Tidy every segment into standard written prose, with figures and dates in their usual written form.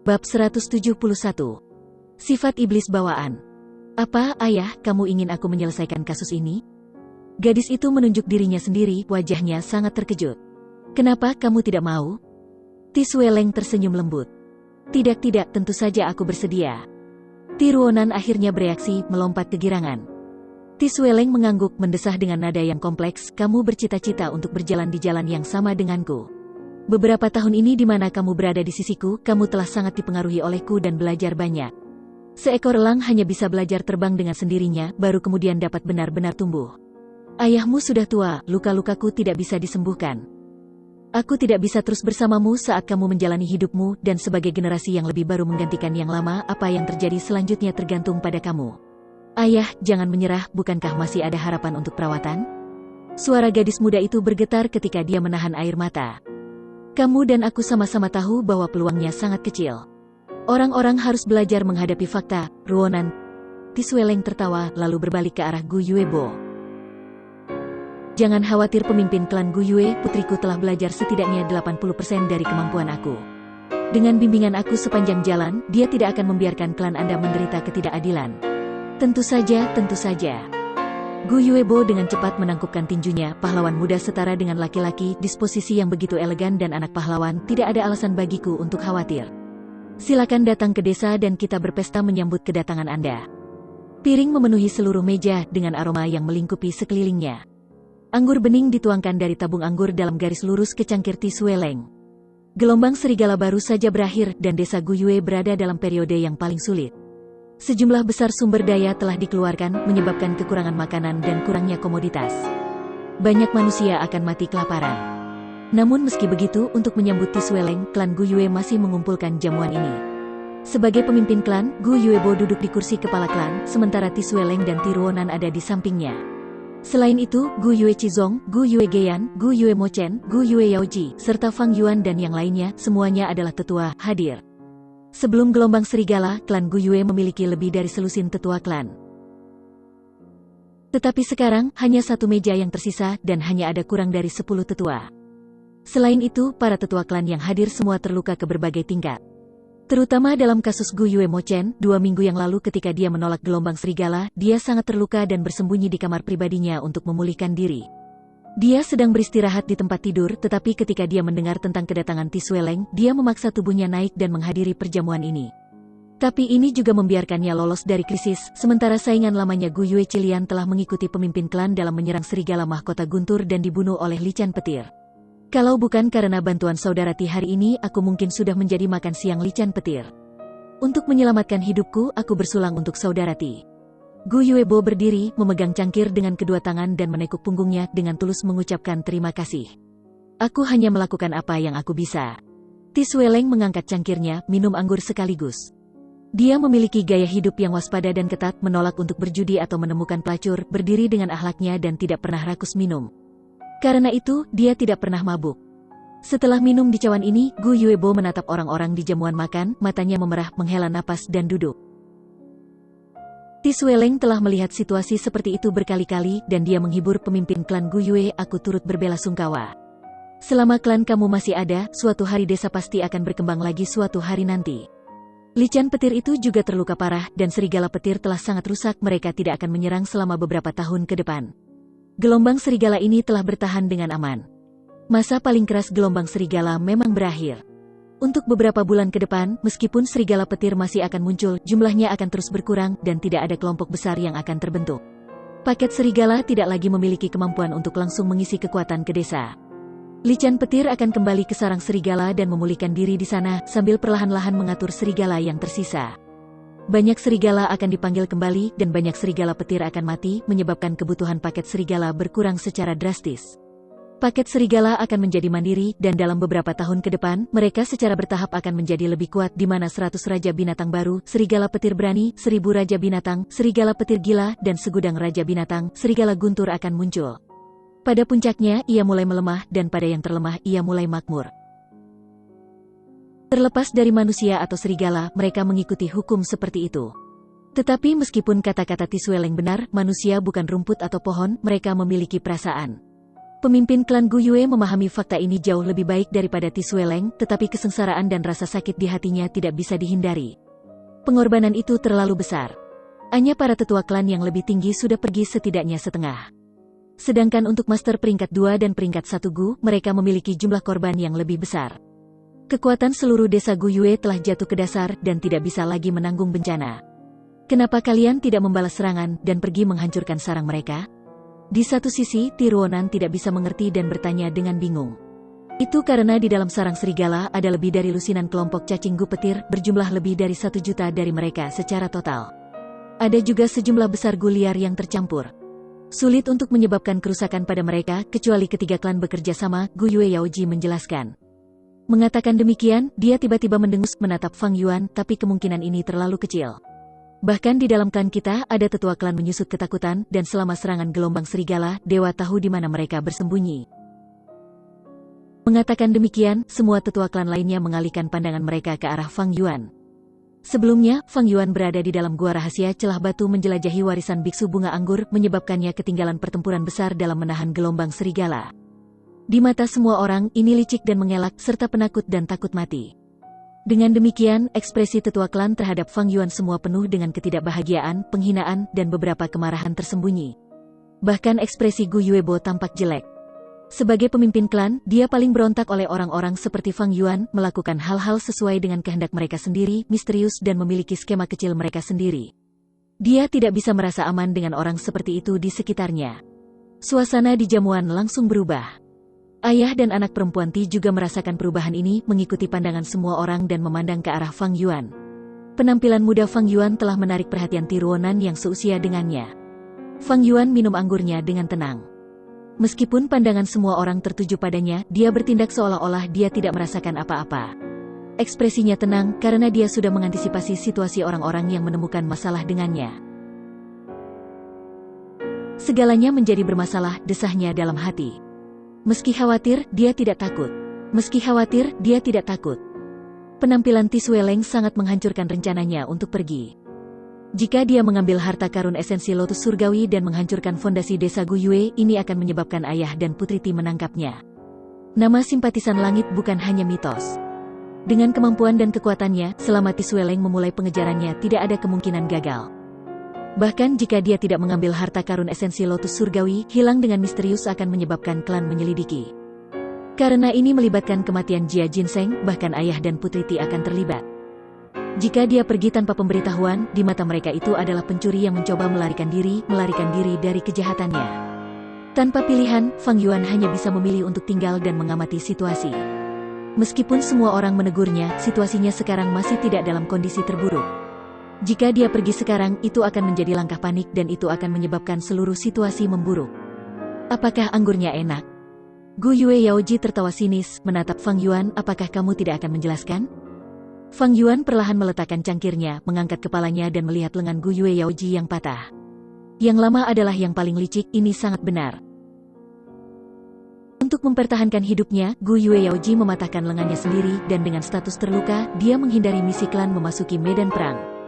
Bab 171. Sifat iblis bawaan. Apa, ayah, kamu ingin aku menyelesaikan kasus ini? Gadis itu menunjuk dirinya sendiri, wajahnya sangat terkejut. Kenapa kamu tidak mau? Tisueleng tersenyum lembut. Tidak, tentu saja aku bersedia. Tiruonan akhirnya bereaksi, melompat kegirangan. Tisueleng mengangguk, mendesah dengan nada yang kompleks, kamu bercita-cita untuk berjalan di jalan yang sama denganku. Beberapa tahun ini di mana kamu berada di sisiku, kamu telah sangat dipengaruhi olehku dan belajar banyak. Seekor elang hanya bisa belajar terbang dengan sendirinya, baru kemudian dapat benar-benar tumbuh. Ayahmu sudah tua, luka-lukaku tidak bisa disembuhkan. Aku tidak bisa terus bersamamu saat kamu menjalani hidupmu, dan sebagai generasi yang lebih baru menggantikan yang lama, apa yang terjadi selanjutnya tergantung pada kamu. Ayah, jangan menyerah, bukankah masih ada harapan untuk perawatan? Suara gadis muda itu bergetar ketika dia menahan air mata. Kamu dan aku sama-sama tahu bahwa peluangnya sangat kecil. Orang-orang harus belajar menghadapi fakta, Ruonan. Tisueleng tertawa, lalu berbalik ke arah Gu Yuebo. Jangan khawatir pemimpin klan Gu Yue, putriku telah belajar setidaknya 80% dari kemampuan aku. Dengan bimbingan aku sepanjang jalan, dia tidak akan membiarkan klan Anda menderita ketidakadilan. Tentu saja. Gu Yuebo dengan cepat menangkupkan tinjunya, pahlawan muda setara dengan laki-laki, disposisi yang begitu elegan dan anak pahlawan, tidak ada alasan bagiku untuk khawatir. Silakan datang ke desa dan kita berpesta menyambut kedatangan Anda. Piring memenuhi seluruh meja dengan aroma yang melingkupi sekelilingnya. Anggur bening dituangkan dari tabung anggur dalam garis lurus ke cangkir Tisueleng. Gelombang serigala baru saja berakhir dan desa Gu Yue berada dalam periode yang paling sulit. Sejumlah besar sumber daya telah dikeluarkan, menyebabkan kekurangan makanan dan kurangnya komoditas. Banyak manusia akan mati kelaparan. Namun meski begitu, untuk menyambut Tisueleng, klan Gu Yue masih mengumpulkan jamuan ini. Sebagai pemimpin klan, Gu Yuebo duduk di kursi kepala klan, sementara Tisueleng dan Tiruonan ada di sampingnya. Selain itu, Gu Yue Chizong, Gu Yue Geyan, Gu Yue Mochen, Gu Yue Yaoji, serta Fang Yuan dan yang lainnya, semuanya adalah tetua, hadir. Sebelum gelombang serigala, klan Gu Yue memiliki lebih dari selusin tetua klan. Tetapi sekarang, hanya satu meja yang tersisa, dan hanya ada kurang dari 10 tetua. Selain itu, para tetua klan yang hadir semua terluka ke berbagai tingkat. Terutama dalam kasus Gu Yue Mochen, 2 minggu yang lalu ketika dia menolak gelombang serigala, dia sangat terluka dan bersembunyi di kamar pribadinya untuk memulihkan diri. Dia sedang beristirahat di tempat tidur, tetapi ketika dia mendengar tentang kedatangan Tisueleng, dia memaksa tubuhnya naik dan menghadiri perjamuan ini. Tapi ini juga membiarkannya lolos dari krisis, sementara saingan lamanya Gu Yue Cilian telah mengikuti pemimpin klan dalam menyerang serigala mahkota guntur dan dibunuh oleh Lican Petir. Kalau bukan karena bantuan saudarati hari ini, aku mungkin sudah menjadi makan siang Lican Petir. Untuk menyelamatkan hidupku, aku bersulang untuk saudarati. Gu Yuebo berdiri, memegang cangkir dengan kedua tangan dan menekuk punggungnya dengan tulus mengucapkan terima kasih. Aku hanya melakukan apa yang aku bisa. Tisueleng mengangkat cangkirnya, minum anggur sekaligus. Dia memiliki gaya hidup yang waspada dan ketat, menolak untuk berjudi atau menemukan pelacur, berdiri dengan akhlaknya dan tidak pernah rakus minum. Karena itu, dia tidak pernah mabuk. Setelah minum di cawan ini, Gu Yuebo menatap orang-orang di jamuan makan, matanya memerah, menghela napas dan duduk. Tisueleng telah melihat situasi seperti itu berkali-kali, dan dia menghibur pemimpin klan Gu Yue, aku turut berbelasungkawa. Selama klan kamu masih ada, suatu hari desa pasti akan berkembang lagi suatu hari nanti. Lican Petir itu juga terluka parah, dan serigala petir telah sangat rusak, mereka tidak akan menyerang selama beberapa tahun ke depan. Gelombang serigala ini telah bertahan dengan aman. Masa paling keras gelombang serigala memang berakhir. Untuk beberapa bulan ke depan, meskipun serigala petir masih akan muncul, jumlahnya akan terus berkurang, dan tidak ada kelompok besar yang akan terbentuk. Paket serigala tidak lagi memiliki kemampuan untuk langsung mengisi kekuatan ke desa. Lican Petir akan kembali ke sarang serigala dan memulihkan diri di sana, sambil perlahan-lahan mengatur serigala yang tersisa. Banyak serigala akan dipanggil kembali, dan banyak serigala petir akan mati, menyebabkan kebutuhan paket serigala berkurang secara drastis. Paket serigala akan menjadi mandiri, dan dalam beberapa tahun ke depan, mereka secara bertahap akan menjadi lebih kuat, di mana 100 raja binatang baru, serigala petir berani, 1000 raja binatang, serigala petir gila, dan segudang raja binatang, serigala guntur akan muncul. Pada puncaknya, ia mulai melemah, dan pada yang terlemah, ia mulai makmur. Terlepas dari manusia atau serigala, mereka mengikuti hukum seperti itu. Tetapi meskipun kata-kata Tisueleng benar, manusia bukan rumput atau pohon, mereka memiliki perasaan. Pemimpin klan Gu Yue memahami fakta ini jauh lebih baik daripada Tisueleng, tetapi kesengsaraan dan rasa sakit di hatinya tidak bisa dihindari. Pengorbanan itu terlalu besar. Hanya para tetua klan yang lebih tinggi sudah pergi setidaknya setengah. Sedangkan untuk master peringkat 2 dan peringkat 1 Gu, mereka memiliki jumlah korban yang lebih besar. Kekuatan seluruh desa Gu Yue telah jatuh ke dasar dan tidak bisa lagi menanggung bencana. Kenapa kalian tidak membalas serangan dan pergi menghancurkan sarang mereka? Di satu sisi, Tiruonan tidak bisa mengerti dan bertanya dengan bingung. Itu karena di dalam sarang serigala ada lebih dari lusinan kelompok cacing Gu petir, berjumlah lebih dari 1 juta dari mereka secara total. Ada juga sejumlah besar Gu liar yang tercampur. Sulit untuk menyebabkan kerusakan pada mereka, kecuali ketiga klan bekerja sama, Gu Yue Yaoji menjelaskan. Mengatakan demikian, dia tiba-tiba mendengus menatap Fang Yuan, tapi kemungkinan ini terlalu kecil. Bahkan di dalam klan kita, ada tetua klan menyusut ketakutan, dan selama serangan gelombang serigala, dewa tahu di mana mereka bersembunyi. Mengatakan demikian, semua tetua klan lainnya mengalihkan pandangan mereka ke arah Fang Yuan. Sebelumnya, Fang Yuan berada di dalam gua rahasia celah batu menjelajahi warisan biksu bunga anggur, menyebabkannya ketinggalan pertempuran besar dalam menahan gelombang serigala. Di mata semua orang, ini licik dan mengelak, serta penakut dan takut mati. Dengan demikian, ekspresi tetua klan terhadap Fang Yuan semua penuh dengan ketidakbahagiaan, penghinaan, dan beberapa kemarahan tersembunyi. Bahkan ekspresi Gu Yuebo tampak jelek. Sebagai pemimpin klan, dia paling berontak oleh orang-orang seperti Fang Yuan, melakukan hal-hal sesuai dengan kehendak mereka sendiri, misterius dan memiliki skema kecil mereka sendiri. Dia tidak bisa merasa aman dengan orang seperti itu di sekitarnya. Suasana di jamuan langsung berubah. Ayah dan anak perempuan Ti juga merasakan perubahan ini, mengikuti pandangan semua orang dan memandang ke arah Fang Yuan. Penampilan muda Fang Yuan telah menarik perhatian Tiruonan yang seusia dengannya. Fang Yuan minum anggurnya dengan tenang. Meskipun pandangan semua orang tertuju padanya, dia bertindak seolah-olah dia tidak merasakan apa-apa. Ekspresinya tenang, karena dia sudah mengantisipasi situasi orang-orang yang menemukan masalah dengannya. Segalanya menjadi bermasalah, desahnya dalam hati. Meski khawatir, dia tidak takut. Meski khawatir, dia tidak takut. Penampilan Tisueleng sangat menghancurkan rencananya untuk pergi. Jika dia mengambil harta karun esensi lotus surgawi dan menghancurkan fondasi desa Gu Yue, ini akan menyebabkan ayah dan putri Ti menangkapnya. Nama simpatisan langit bukan hanya mitos. Dengan kemampuan dan kekuatannya, selama Tisueleng memulai pengejarannya, tidak ada kemungkinan gagal. Bahkan jika dia tidak mengambil harta karun esensi lotus surgawi, hilang dengan misterius akan menyebabkan klan menyelidiki. Karena ini melibatkan kematian Jia Jinseng, bahkan ayah dan putri Ti akan terlibat. Jika dia pergi tanpa pemberitahuan, di mata mereka itu adalah pencuri yang mencoba melarikan diri dari kejahatannya. Tanpa pilihan, Fang Yuan hanya bisa memilih untuk tinggal dan mengamati situasi. Meskipun semua orang menegurnya, situasinya sekarang masih tidak dalam kondisi terburuk. Jika dia pergi sekarang, itu akan menjadi langkah panik dan itu akan menyebabkan seluruh situasi memburuk. Apakah anggurnya enak? Gu Yue Yaoji tertawa sinis, menatap Fang Yuan, apakah kamu tidak akan menjelaskan? Fang Yuan perlahan meletakkan cangkirnya, mengangkat kepalanya dan melihat lengan Gu Yue Yaoji yang patah. Yang lama adalah yang paling licik, ini sangat benar. Untuk mempertahankan hidupnya, Gu Yue Yaoji mematahkan lengannya sendiri dan dengan status terluka, dia menghindari misi klan memasuki medan perang.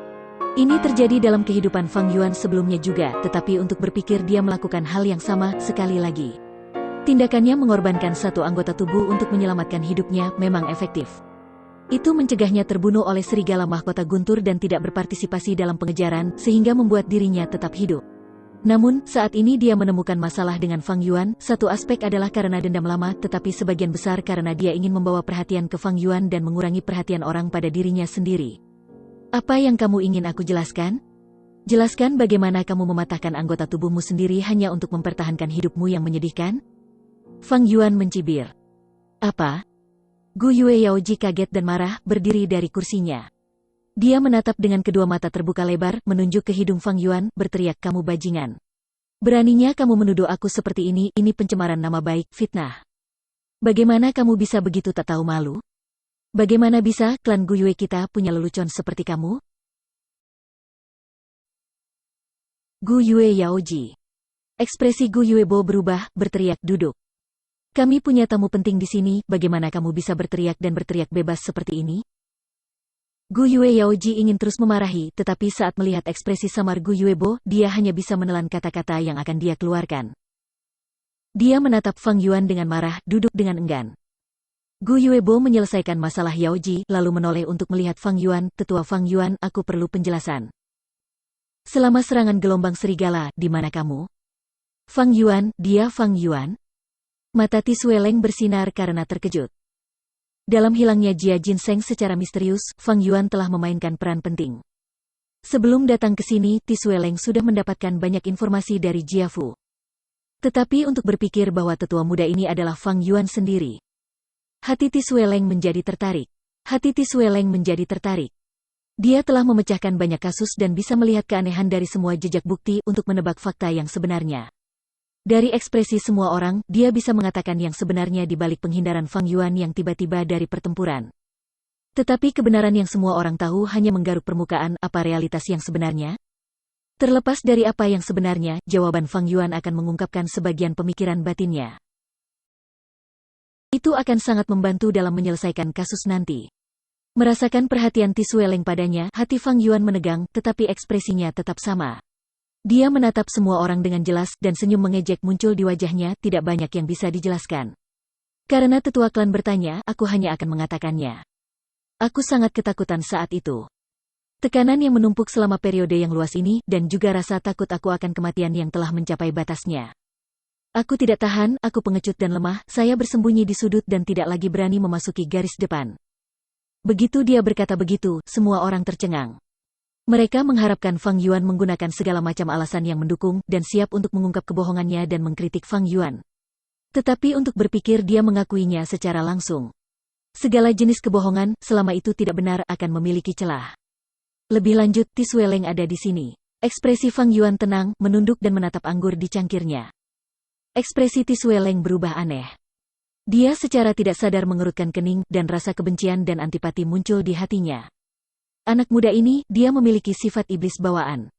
Ini terjadi dalam kehidupan Fang Yuan sebelumnya juga, tetapi untuk berpikir dia melakukan hal yang sama sekali lagi. Tindakannya mengorbankan satu anggota tubuh untuk menyelamatkan hidupnya memang efektif. Itu mencegahnya terbunuh oleh serigala mahkota guntur dan tidak berpartisipasi dalam pengejaran, sehingga membuat dirinya tetap hidup. Namun, saat ini dia menemukan masalah dengan Fang Yuan, satu aspek adalah karena dendam lama, tetapi sebagian besar karena dia ingin membawa perhatian ke Fang Yuan dan mengurangi perhatian orang pada dirinya sendiri. Apa yang kamu ingin aku jelaskan? Jelaskan bagaimana kamu mematahkan anggota tubuhmu sendiri hanya untuk mempertahankan hidupmu yang menyedihkan? Fang Yuan mencibir. Apa? Gu Yue Yaoji kaget dan marah, berdiri dari kursinya. Dia menatap dengan kedua mata terbuka lebar, menunjuk ke hidung Fang Yuan, berteriak, kamu bajingan. Beraninya kamu menuduh aku seperti ini pencemaran nama baik, fitnah. Bagaimana kamu bisa begitu tak tahu malu? Bagaimana bisa klan Gu Yue kita punya lelucon seperti kamu? Gu Yue Yaoji. Ekspresi Gu Yuebo berubah, berteriak, duduk. Kami punya tamu penting di sini, bagaimana kamu bisa berteriak dan berteriak bebas seperti ini? Gu Yue Yaoji ingin terus memarahi, tetapi saat melihat ekspresi samar Gu Yuebo, dia hanya bisa menelan kata-kata yang akan dia keluarkan. Dia menatap Fang Yuan dengan marah, duduk dengan enggan. Gu Yuebo menyelesaikan masalah Yaoji, lalu menoleh untuk melihat Fang Yuan. Tetua Fang Yuan, aku perlu penjelasan. Selama serangan gelombang serigala, di mana kamu? Fang Yuan, dia Fang Yuan? Mata Ti Sueleng bersinar karena terkejut. Dalam hilangnya Jia Jinseng secara misterius, Fang Yuan telah memainkan peran penting. Sebelum datang ke sini, Ti Sueleng sudah mendapatkan banyak informasi dari Jia Fu. Tetapi untuk berpikir bahwa tetua muda ini adalah Fang Yuan sendiri. Hati Ti Sueleng menjadi tertarik. Hati Ti Sueleng menjadi tertarik. Dia telah memecahkan banyak kasus dan bisa melihat keanehan dari semua jejak bukti untuk menebak fakta yang sebenarnya. Dari ekspresi semua orang, dia bisa mengatakan yang sebenarnya di balik penghindaran Fang Yuan yang tiba-tiba dari pertempuran. Tetapi kebenaran yang semua orang tahu hanya menggaruk permukaan. Apa realitas yang sebenarnya? Terlepas dari apa yang sebenarnya, jawaban Fang Yuan akan mengungkapkan sebagian pemikiran batinnya. Itu akan sangat membantu dalam menyelesaikan kasus nanti. Merasakan perhatian Ti Sueleng padanya, hati Fang Yuan menegang, tetapi ekspresinya tetap sama. Dia menatap semua orang dengan jelas, dan senyum mengejek muncul di wajahnya. Tidak banyak yang bisa dijelaskan. Karena tetua klan bertanya, aku hanya akan mengatakannya. Aku sangat ketakutan saat itu. Tekanan yang menumpuk selama periode yang luas ini, dan juga rasa takut aku akan kematian yang telah mencapai batasnya. Aku tidak tahan, aku pengecut dan lemah, saya bersembunyi di sudut dan tidak lagi berani memasuki garis depan. Begitu dia berkata begitu, semua orang tercengang. Mereka mengharapkan Fang Yuan menggunakan segala macam alasan yang mendukung, dan siap untuk mengungkap kebohongannya dan mengkritik Fang Yuan. Tetapi untuk berpikir dia mengakuinya secara langsung. Segala jenis kebohongan, selama itu tidak benar, akan memiliki celah. Lebih lanjut, Ti Sueleng ada di sini. Ekspresi Fang Yuan tenang, menunduk dan menatap anggur di cangkirnya. Ekspresi Ti Sueleng berubah aneh. Dia secara tidak sadar mengerutkan kening, dan rasa kebencian dan antipati muncul di hatinya. Anak muda ini, dia memiliki sifat iblis bawaan.